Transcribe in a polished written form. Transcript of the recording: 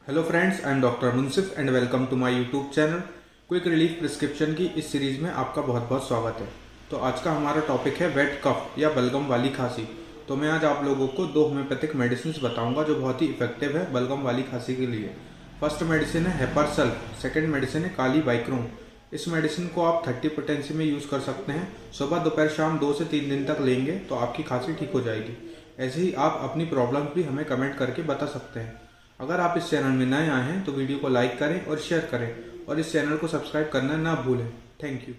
Hello friends, I am doctor Munsif and welcome to my YouTube channel quick relief prescription की इस series में आपका बहुत बहुत स्वागत है। तो आज का हमारा टॉपिक है वेट कफ या बलगम वाली खांसी। तो मैं आज आप लोगों को 2 होम्योपैथिक मेडिसिन बताऊंगा जो बहुत ही इफेक्टिव है बलगम वाली खांसी के लिए। फर्स्ट मेडिसिन है हेपारसल्फ, सेकेंड मेडिसिन है काली बाइक्रोन। इस मेडिसिन को आप 30 पोटेंसी में यूज़ कर सकते हैं। सुबह दोपहर शाम 2 से 3 दिन तक लेंगे तो आपकी खांसी ठीक हो जाएगी। ऐसे ही आप अपनी प्रॉब्लम भी हमें कमेंट करके बता सकते हैं। अगर आप इस चैनल में नए आए हैं तो वीडियो को लाइक करें और शेयर करें और इस चैनल को सब्सक्राइब करना ना भूलें। Thank you.